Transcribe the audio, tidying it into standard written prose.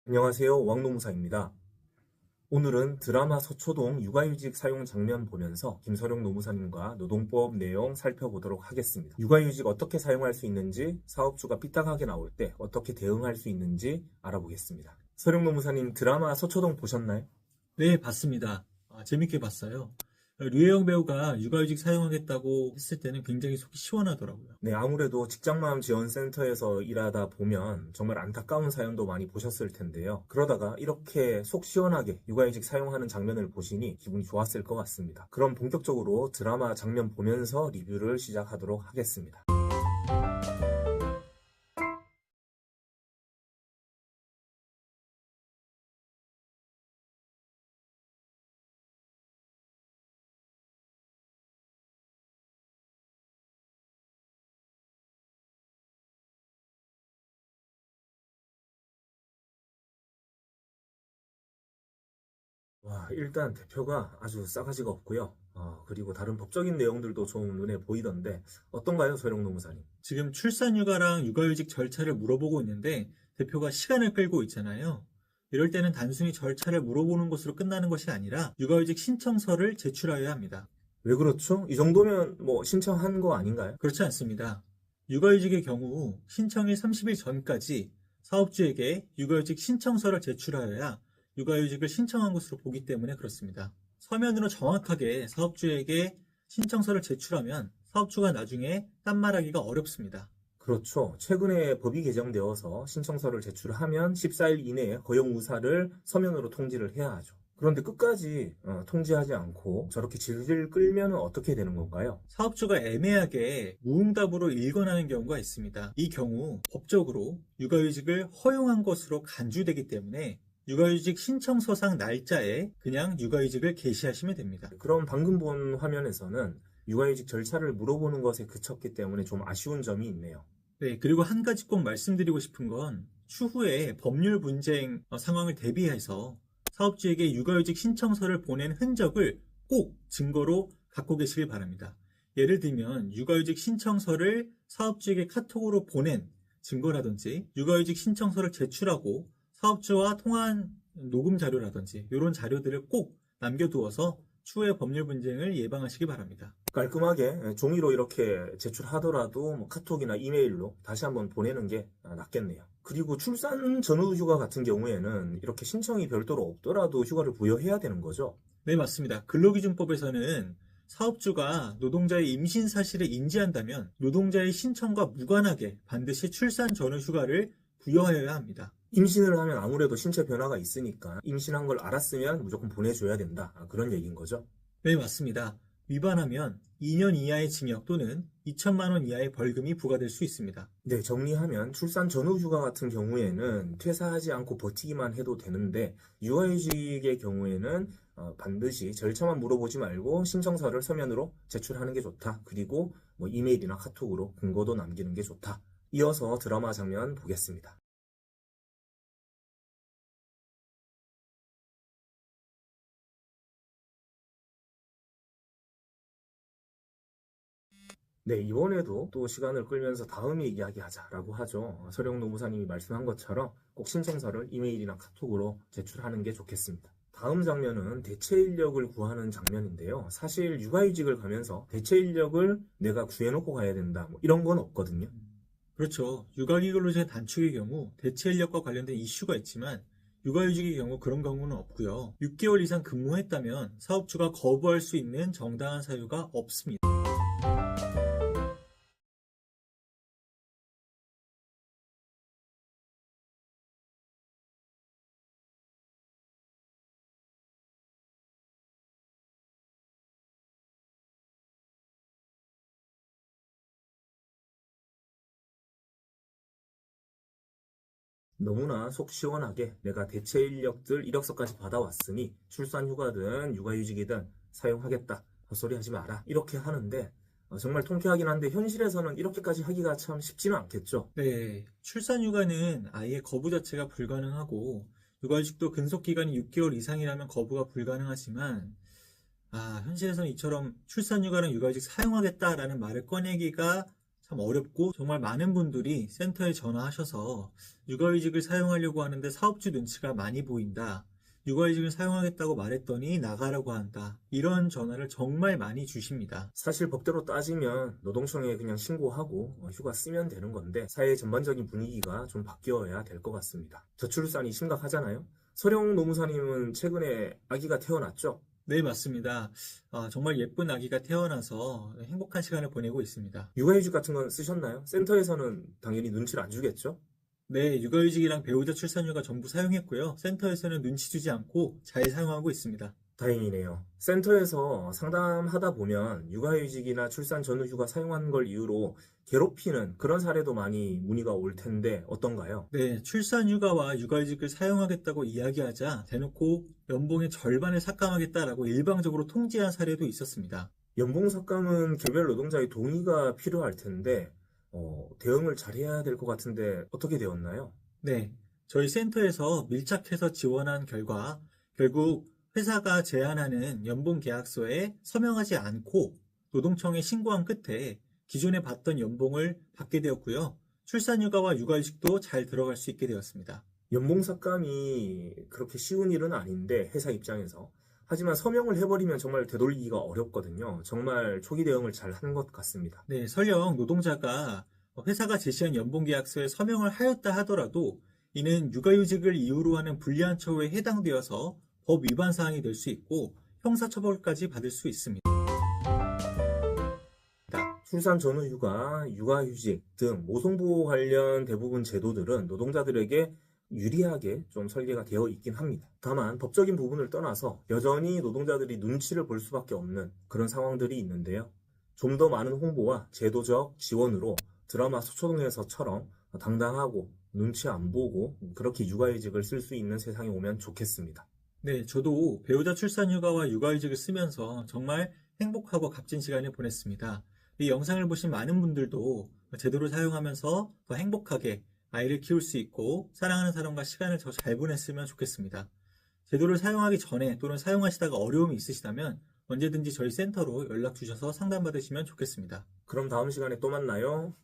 안녕하세요. 왕노무사입니다. 오늘은 드라마 서초동 육아휴직 사용 장면 보면서 김서룡 노무사님과 노동법 내용 살펴보도록 하겠습니다. 육아휴직 어떻게 사용할 수 있는지, 사업주가 삐딱하게 나올 때 어떻게 대응할 수 있는지 알아보겠습니다. 서룡 노무사님 드라마 서초동 보셨나요? 네, 봤습니다. 재밌게 봤어요. 류혜영 배우가 육아휴직 사용하겠다고 했을 때는 굉장히 속이 시원하더라고요. 네, 아무래도 직장마음 지원센터에서 일하다 보면 정말 안타까운 사연도 많이 보셨을 텐데요. 그러다가 이렇게 속 시원하게 육아휴직 사용하는 장면을 보시니 기분이 좋았을 것 같습니다. 그럼 본격적으로 드라마 장면 보면서 리뷰를 시작하도록 하겠습니다. 와, 일단 대표가 아주 싸가지가 없고요. 그리고 다른 법적인 내용들도 좀 눈에 보이던데 어떤가요, 서영 노무사님? 지금 출산휴가랑 육아휴직 절차를 물어보고 있는데 대표가 시간을 끌고 있잖아요. 이럴 때는 단순히 절차를 물어보는 것으로 끝나는 것이 아니라 육아휴직 신청서를 제출하여야 합니다. 왜 그렇죠? 이 정도면 뭐 신청한 거 아닌가요? 그렇지 않습니다. 육아휴직의 경우 신청일 30일 전까지 사업주에게 육아휴직 신청서를 제출하여야 육아휴직을 신청한 것으로 보기 때문에 그렇습니다. 서면으로 정확하게 사업주에게 신청서를 제출하면 사업주가 나중에 딴말하기가 어렵습니다. 그렇죠. 최근에 법이 개정되어서 신청서를 제출하면 14일 이내에 거용우사를 서면으로 통지를 해야 하죠. 그런데 끝까지 통지하지 않고 저렇게 질질 끌면 어떻게 되는 건가요? 사업주가 애매하게 무응답으로 일관하는 경우가 있습니다. 이 경우 법적으로 육아휴직을 허용한 것으로 간주되기 때문에 육아휴직 신청서상 날짜에 그냥 육아휴직을 개시하시면 됩니다. 그럼 방금 본 화면에서는 육아휴직 절차를 물어보는 것에 그쳤기 때문에 좀 아쉬운 점이 있네요. 네, 그리고 한 가지 꼭 말씀드리고 싶은 건 추후에 법률 분쟁 상황을 대비해서 사업주에게 육아휴직 신청서를 보낸 흔적을 꼭 증거로 갖고 계시길 바랍니다. 예를 들면 육아휴직 신청서를 사업주에게 카톡으로 보낸 증거라든지 육아휴직 신청서를 제출하고 사업주와 통화한 녹음 자료라든지 이런 자료들을 꼭 남겨두어서 추후의 법률 분쟁을 예방하시기 바랍니다. 깔끔하게 종이로 이렇게 제출하더라도 뭐 카톡이나 이메일로 다시 한번 보내는 게 낫겠네요. 그리고 출산 전후 휴가 같은 경우에는 이렇게 신청이 별도로 없더라도 휴가를 부여해야 되는 거죠. 네, 맞습니다. 근로기준법에서는 사업주가 노동자의 임신 사실을 인지한다면 노동자의 신청과 무관하게 반드시 출산 전후 휴가를 부여하여야 합니다. 임신을 하면 아무래도 신체 변화가 있으니까 임신한 걸 알았으면 무조건 보내줘야 된다. 그런 얘기인 거죠. 네, 맞습니다. 위반하면 2년 이하의 징역 또는 2천만 원 이하의 벌금이 부과될 수 있습니다. 네, 정리하면 출산 전후 휴가 같은 경우에는 퇴사하지 않고 버티기만 해도 되는데 육아휴직의 경우에는 반드시 절차만 물어보지 말고 신청서를 서면으로 제출하는 게 좋다. 그리고 뭐 이메일이나 카톡으로 근거도 남기는 게 좋다. 이어서 드라마 장면 보겠습니다. 네, 이번에도 또 시간을 끌면서 다음 이야기하자라고 하죠. 서령 노무사님이 말씀한 것처럼 꼭 신청서를 이메일이나 카톡으로 제출하는 게 좋겠습니다. 다음 장면은 대체 인력을 구하는 장면인데요. 사실 육아휴직을 가면서 대체 인력을 내가 구해놓고 가야 된다. 뭐 이런 건 없거든요. 그렇죠. 육아기 근로제 단축의 경우 대체 인력과 관련된 이슈가 있지만 육아휴직의 경우 그런 경우는 없고요. 6개월 이상 근무했다면 사업주가 거부할 수 있는 정당한 사유가 없습니다. 너무나 속 시원하게 내가 대체 인력들 이력서까지 받아왔으니 출산 휴가든 육아휴직이든 사용하겠다. 헛소리 하지 마라. 이렇게 하는데 정말 통쾌하긴 한데 현실에서는 이렇게까지 하기가 참 쉽지는 않겠죠. 네, 출산휴가는 아예 거부 자체가 불가능하고 육아휴직도 근속기간이 6개월 이상이라면 거부가 불가능하지만 현실에서는 이처럼 출산휴가랑 육아휴직 사용하겠다라는 말을 꺼내기가 참 어렵고 정말 많은 분들이 센터에 전화하셔서 육아휴직을 사용하려고 하는데 사업주 눈치가 많이 보인다. 육아휴직을 사용하겠다고 말했더니 나가라고 한다. 이런 전화를 정말 많이 주십니다. 사실 법대로 따지면 노동청에 그냥 신고하고 휴가 쓰면 되는 건데 사회 전반적인 분위기가 좀 바뀌어야 될 것 같습니다. 저출산이 심각하잖아요. 서령 노무사님은 최근에 아기가 태어났죠? 네, 맞습니다. 정말 예쁜 아기가 태어나서 행복한 시간을 보내고 있습니다. 육아휴직 같은 건 쓰셨나요? 센터에서는 당연히 눈치를 안 주겠죠? 네, 육아휴직이랑 배우자 출산휴가 전부 사용했고요. 센터에서는 눈치 주지 않고 잘 사용하고 있습니다. 다행이네요. 센터에서 상담하다 보면 육아휴직이나 출산 전후 휴가 사용한 걸 이유로 괴롭히는 그런 사례도 많이 문의가 올 텐데 어떤가요? 네, 출산휴가와 육아휴직을 사용하겠다고 이야기하자 대놓고 연봉의 절반을 삭감하겠다라고 일방적으로 통지한 사례도 있었습니다. 연봉 삭감은 개별 노동자의 동의가 필요할 텐데 대응을 잘해야 될 것 같은데 어떻게 되었나요? 네, 저희 센터에서 밀착해서 지원한 결과 결국 회사가 제안하는 연봉 계약서에 서명하지 않고 노동청에 신고한 끝에 기존에 받던 연봉을 받게 되었고요. 출산휴가와 육아휴직도 잘 들어갈 수 있게 되었습니다. 연봉 삭감이 그렇게 쉬운 일은 아닌데 회사 입장에서 하지만 서명을 해버리면 정말 되돌리기가 어렵거든요. 정말 초기 대응을 잘 한 것 같습니다. 네, 설령 노동자가 회사가 제시한 연봉계약서에 서명을 하였다 하더라도 이는 육아휴직을 이유로 하는 불리한 처우에 해당되어서 법 위반 사항이 될 수 있고 형사처벌까지 받을 수 있습니다. 출산 전후 휴가, 육아휴직 등 모성보호 관련 대부분 제도들은 노동자들에게 유리하게 좀 설계가 되어 있긴 합니다. 다만 법적인 부분을 떠나서 여전히 노동자들이 눈치를 볼 수밖에 없는 그런 상황들이 있는데요. 좀 더 많은 홍보와 제도적 지원으로 드라마 서초동에서처럼 당당하고 눈치 안 보고 그렇게 육아휴직을 쓸 수 있는 세상이 오면 좋겠습니다. 네, 저도 배우자 출산휴가와 육아휴직을 쓰면서 정말 행복하고 값진 시간을 보냈습니다. 이 영상을 보신 많은 분들도 제도를 사용하면서 더 행복하게 아이를 키울 수 있고 사랑하는 사람과 시간을 더 잘 보냈으면 좋겠습니다. 제도를 사용하기 전에 또는 사용하시다가 어려움이 있으시다면 언제든지 저희 센터로 연락 주셔서 상담받으시면 좋겠습니다. 그럼 다음 시간에 또 만나요.